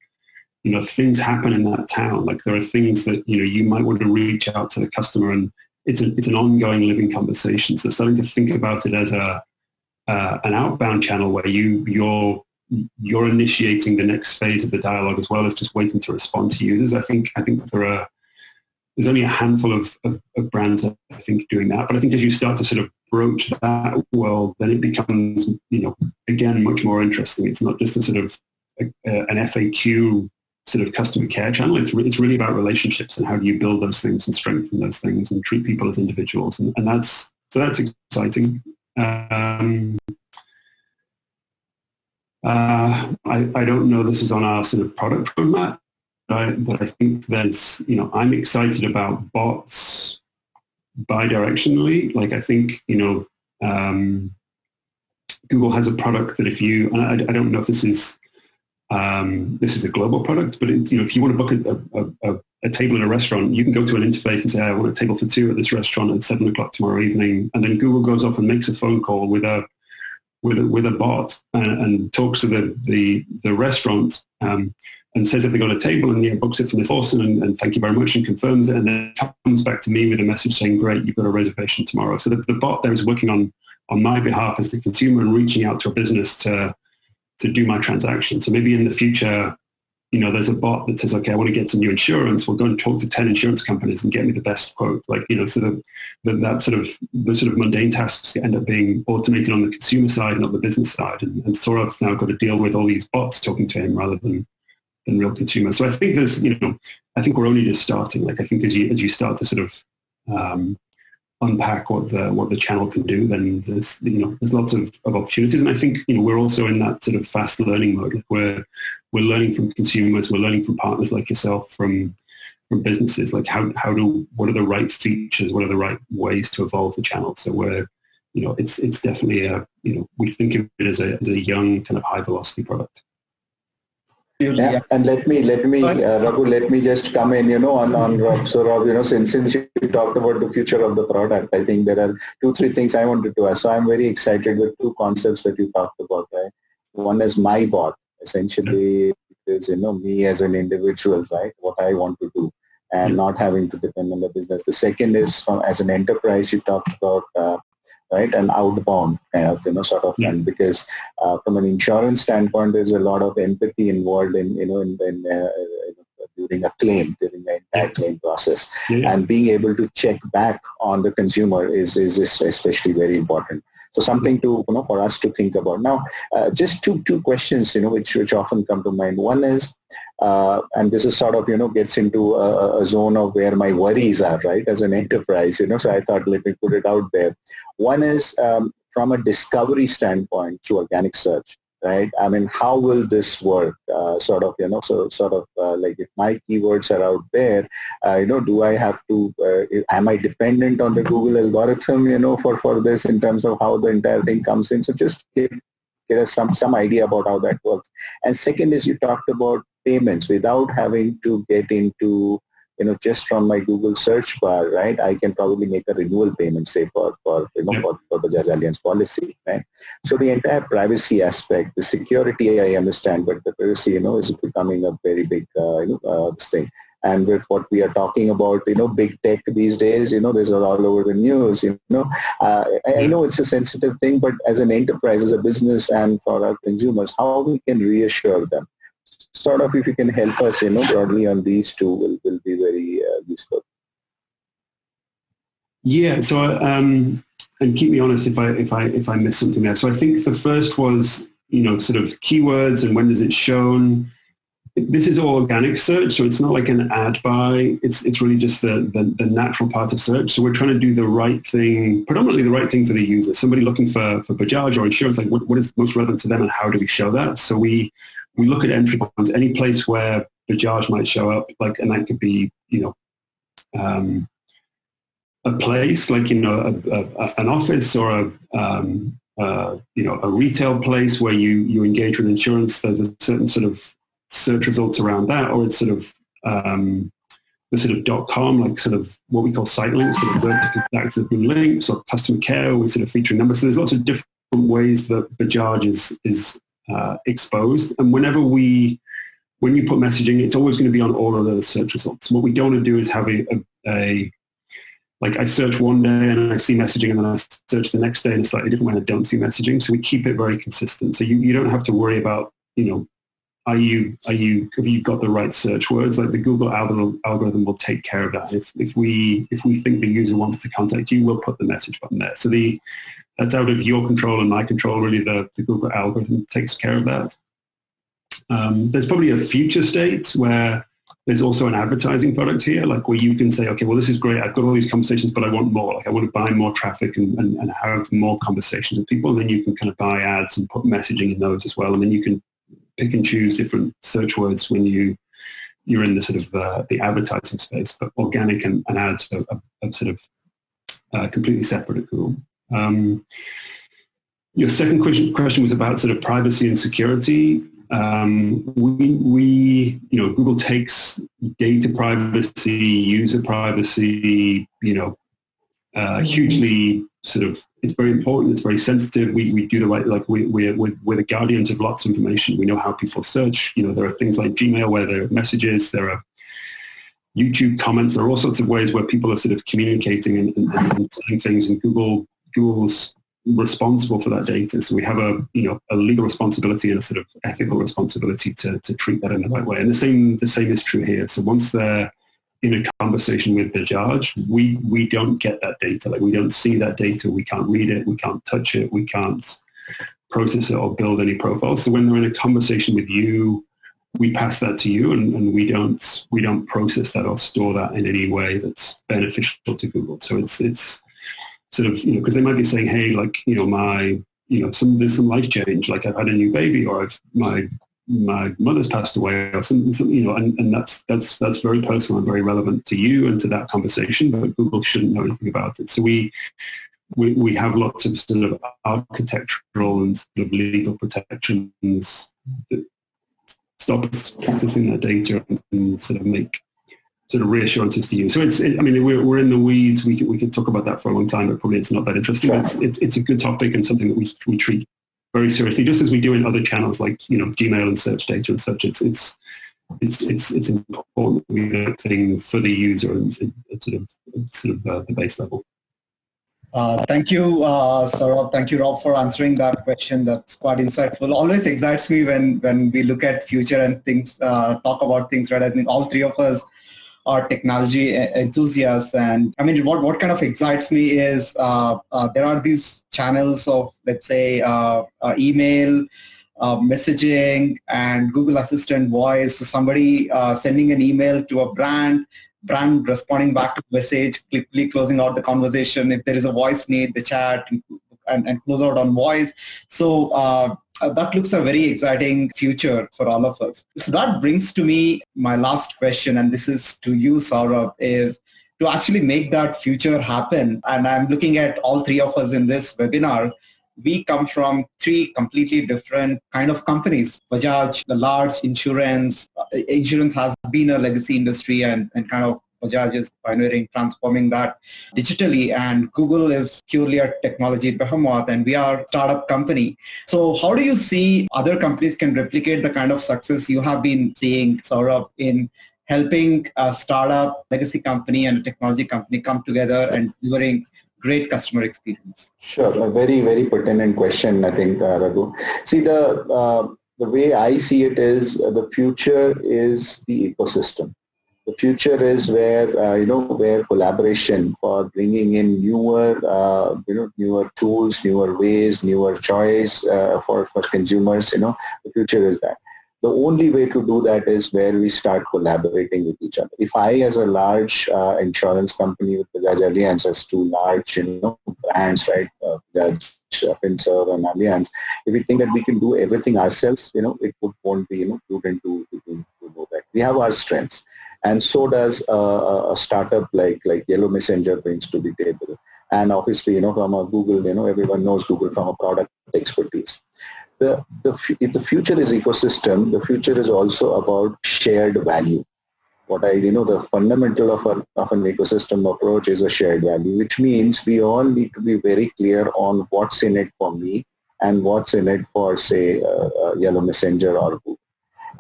things happen in that town. Like there are things that, you might want to reach out to the customer, and it's an ongoing living conversation. So starting to think about it as an outbound channel where you're initiating the next phase of the dialogue as well as just waiting to respond to users. I think there's only a handful of brands, I think, doing that. But I think as you start to sort of broach that world, then it becomes, again, much more interesting. It's not just a sort of an FAQ sort of customer care channel. It's really about relationships and how do you build those things and strengthen those things and treat people as individuals. And that's exciting. I don't know this is on our sort of product roadmap, but I think there's, I'm excited about bots bidirectionally. Like I think, Google has a product that if you, and I don't know if this is a global product, but if you want to book a table in a restaurant, you can go to an interface and say, I want a table for two at this restaurant at 7:00 tomorrow evening. And then Google goes off and makes a phone call with a bot and talks to the restaurant and says if they got a table and books it from this person and thank you very much and confirms it. And then it comes back to me with a message saying, great, you've got a reservation tomorrow. So the bot there is working on my behalf as the consumer and reaching out to a business to do my transaction. So maybe in the future, there's a bot that says, okay, I want to get some new insurance. We'll go and talk to 10 insurance companies and get me the best quote. Like, sort of the sort of mundane tasks end up being automated on the consumer side, not the business side. And Saurav's now got to deal with all these bots talking to him rather than real consumers. So I think there's, I think we're only just starting. Like, I think as you start to sort of unpack what the channel can do, then there's lots of opportunities. And I think, we're also in that sort of fast learning mode. Like we're learning from consumers, we're learning from partners like yourself, from businesses, like what are the right features, what are the right ways to evolve the channel. So we're, it's definitely we think of it as a young kind of high velocity product.
Yeah, and let me, Raghu, let me just come in, on Rob. So Rob, since you talked about the future of the product, I think there are 2-3 things I wanted to ask. So I'm very excited with 2 concepts that you talked about, right? One is my bot, essentially is, me as an individual, right? What I want to do and not having to depend on the business. The second is as an enterprise, you talked about, right, an outbound kind of, sort of thing, because from an insurance standpoint, there's a lot of empathy involved in during a claim, during the entire claim process. And being able to check back on the consumer is especially very important. So something to, for us to think about. Now, just two questions, which often come to mind. One is, and this is sort of, gets into a zone of where my worries are, right, as an enterprise, so I thought, let me put it out there. One is from a discovery standpoint through organic search. right? I mean, how will this work? Like if my keywords are out there, do I have to, am I dependent on the Google algorithm, for this in terms of how the entire thing comes in? So just get us some idea about how that works. And second is you talked about payments without having to get into, just from my Google search bar, right? I can probably make a renewal payment, say for Bajaj Allianz policy, right? So the entire privacy aspect, the security, I understand, but the privacy, is becoming a very big, this thing. And with what we are talking about, big tech these days, there's all over the news, I know it's a sensitive thing, but as an enterprise, as a business and for our consumers, how we can reassure them? Sort of if you can help us, broadly on these two will be very useful.
Yeah. So, and keep me honest if I miss something there. So I think the first was, sort of keywords and when does it shown. This is all organic search, so it's not like an ad buy. It's really just the natural part of search. So we're trying to do the right thing, predominantly the right thing for the user. Somebody looking for Bajaj or insurance, like what is most relevant to them and how do we show that? So we look at entry points, any place where Bajaj might show up, like, and that could be, a place like, an office or a retail place where you engage with insurance. There's a certain sort of search results around that, or it's sort of the sort of .com, like sort of what we call site links, sort of vertical active links, or customer care, we're sort of featuring numbers. So there's lots of different ways that Bajaj is exposed. And when you put messaging, it's always going to be on all of those search results. What we don't want to do is have like I search one day and I see messaging, and then I search the next day in a slightly different way and I don't see messaging. So we keep it very consistent. So you don't have to worry about, have you got the right search words? Like the Google algorithm will take care of that. If we think the user wants to contact you, we'll put the message button there. So that's out of your control and my control. Really, the Google algorithm takes care of that. There's probably a future state where there's also an advertising product here, like where you can say, okay, well, this is great. I've got all these conversations, but I want more. Like I want to buy more traffic and have more conversations with people. And then you can kind of buy ads and put messaging in those as well. And then you can pick and choose different search words when you're in the sort of the advertising space, but organic and ads are sort of completely separate at Google. Your second question was about sort of privacy and security. Google takes data privacy, user privacy, hugely sort of, it's very important, it's very sensitive. We do the right, like we're the guardians of lots of information. We know how people search. There are things like Gmail where there are messages, there are YouTube comments, there are all sorts of ways where people are sort of communicating and saying things, and Google's responsible for that data. So we have a legal responsibility and a sort of ethical responsibility to treat that in the right way. And the same is true here. So once they're in a conversation with Bajaj, we don't get that data. Like we don't see that data. We can't read it. We can't touch it. We can't process it or build any profiles. So when they're in a conversation with you, we pass that to you, and we don't process that or store that in any way that's beneficial to Google. So it's sort of, because they might be saying, hey, like, there's some life change, like I've had a new baby, or my mother's passed away, or some and that's very personal and very relevant to you and to that conversation, but Google shouldn't know anything about it. So we have lots of sort of architectural and sort of legal protections that stop us accessing that data and sort of make sort of reassurances to you. So we're in the weeds. We could talk about that for a long time, but probably it's not that interesting. Sure. It's a good topic and something that we treat very seriously, just as we do in other channels like Gmail and search data and such. It's important that we do that thing for the user and sort of the base level.
Thank you, Saurabh. Thank you, Rob, for answering that question. That's quite insightful. Always excites me when we look at future and things, talk about things, right? I think all three of us are technology enthusiasts, and I mean, what kind of excites me is there are these channels of, let's say, email, messaging, and Google Assistant voice. So somebody sending an email to a brand responding back to the message, quickly closing out the conversation. If there is a voice need, the chat, and close out on voice. So That looks a very exciting future for all of us. So that brings to me my last question, and this is to you, Saurabh, is to actually make that future happen. And I'm looking at all three of us in this webinar. We come from three completely different kind of companies. Bajaj, the large insurance. Insurance has been a legacy industry, and kind of Bajaj is pioneering, transforming that digitally. And Google is purely a technology behemoth, and we are a startup company. So how do you see other companies can replicate the kind of success you have been seeing, Saurabh, in helping a startup, legacy company and a technology company come together and delivering great customer experience?
Sure. A very, very pertinent question, I think, Raghu. See, the way I see it is the future is the ecosystem. The future is where, where collaboration for bringing in newer tools, newer ways, newer choice for consumers, the future is that. The only way to do that is where we start collaborating with each other. If I, as a large insurance company with Bajaj Allianz, as two large, brands, right, Bajaj, Finserv and Allianz, if we think that we can do everything ourselves, it won't be, prudent to do that. We have our strengths. And so does a startup like Yellow Messenger brings to the table. And obviously, from a Google, everyone knows Google from a product expertise. If the future is ecosystem, the future is also about shared value. The fundamental of an ecosystem approach is a shared value, which means we all need to be very clear on what's in it for me and what's in it for, say, Yellow Messenger or Google.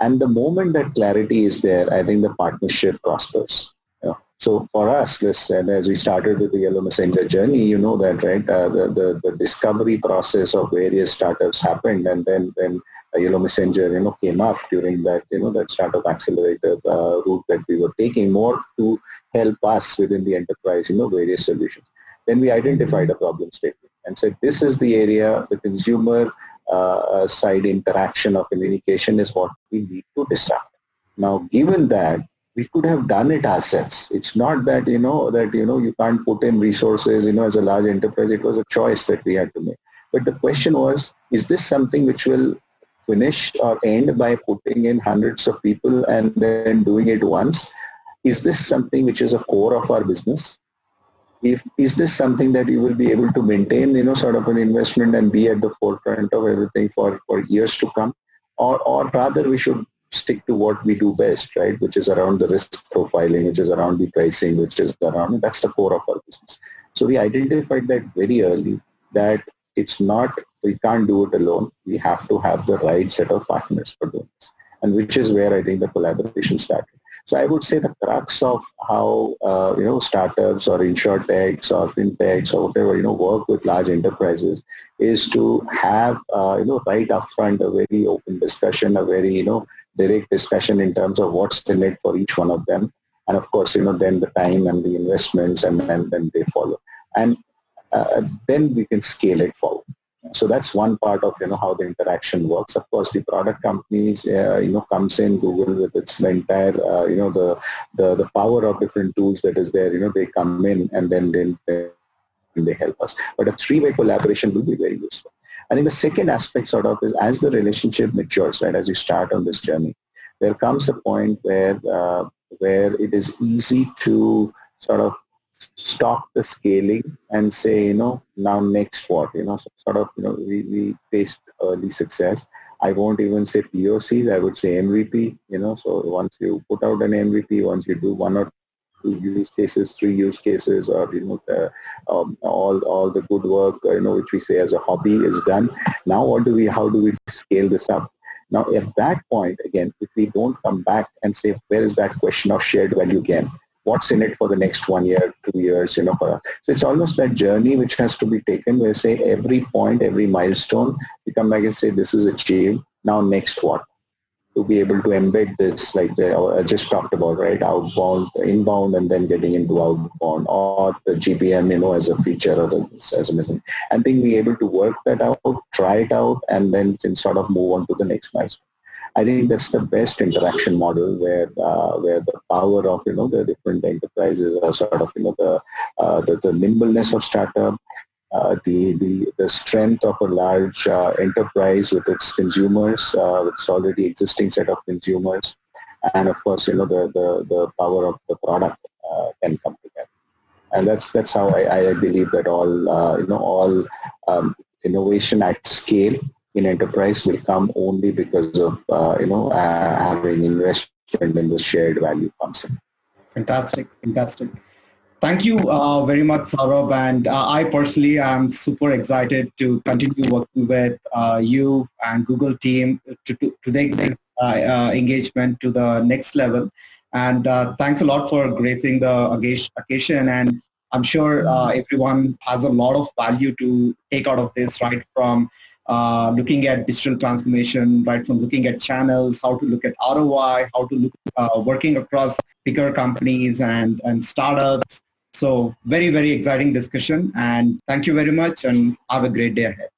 And the moment that clarity is there, I think the partnership prospers. So for us, as we started with the Yellow Messenger journey, you know that, right? The discovery process of various startups happened, and then Yellow Messenger, came up during that, that startup accelerator route that we were taking more to help us within the enterprise, various solutions. Then we identified a problem statement and said, this is the area, the consumer side interaction of communication is what we need to disrupt. Now, given that, we could have done it ourselves. It's not that, you can't put in resources, as a large enterprise. It was a choice that we had to make. But the question was, is this something which will finish or end by putting in hundreds of people and then doing it once? Is this something which is a core of our business? Is this something that you will be able to maintain, sort of an investment and be at the forefront of everything for years to come? Or rather we should stick to what we do best, right? Which is around the risk profiling, which is around the pricing, which is around, that's the core of our business. So we identified that very early, that it's not, we can't do it alone. We have to have the right set of partners for doing this. And which is where I think the collaboration started. So I would say the crux of how, startups or insurtechs or fintechs or whatever, work with large enterprises is to have, right upfront a very open discussion, a very, direct discussion in terms of what's in it for each one of them. And of course, then the time and the investments and then they follow. And then we can scale it forward. So that's one part of, how the interaction works. Of course, the product companies, comes in, Google with its entire, the power of different tools that is there, they come in and then they help us. But a three-way collaboration will be very useful. I think the second aspect sort of is as the relationship matures, right, as you start on this journey, there comes a point where it is easy to sort of stop the scaling and say, now next what, we faced early success. I won't even say POCs, I would say MVP, so once you put out an MVP, once you do one or two use cases, 3 use cases, or, all the good work, which we say as a hobby is done. Now how do we scale this up? Now at that point, again, if we don't come back and say, where is that question of shared value again? What's in it for the next 1 year, 2 years, for us? So it's almost that journey which has to be taken where say every point, every milestone, we come back and say, this is achieved. Now next what? To be able to embed this, like I just talked about, right? Outbound, inbound, and then getting into outbound, or the GPM, as a feature or as a missing. And then be able to work that out, try it out, and then sort of move on to the next milestone. I think that's the best interaction model where the power of the different enterprises are sort of the nimbleness of startup, the strength of a large enterprise with its consumers, with its already existing set of consumers, and of course, the power of the product can come together. And that's how I believe that all innovation at scale in enterprise will come only because of having investment in the shared value concept.
Fantastic. Thank you very much, Saurabh. And I personally am super excited to continue working with you and Google team to take this engagement to the next level. And thanks a lot for gracing the occasion. And I'm sure everyone has a lot of value to take out of this, right from looking at digital transformation, right from looking at channels, how to look at ROI, how to look working across bigger companies and startups. So very, very exciting discussion. And thank you very much and have a great day ahead.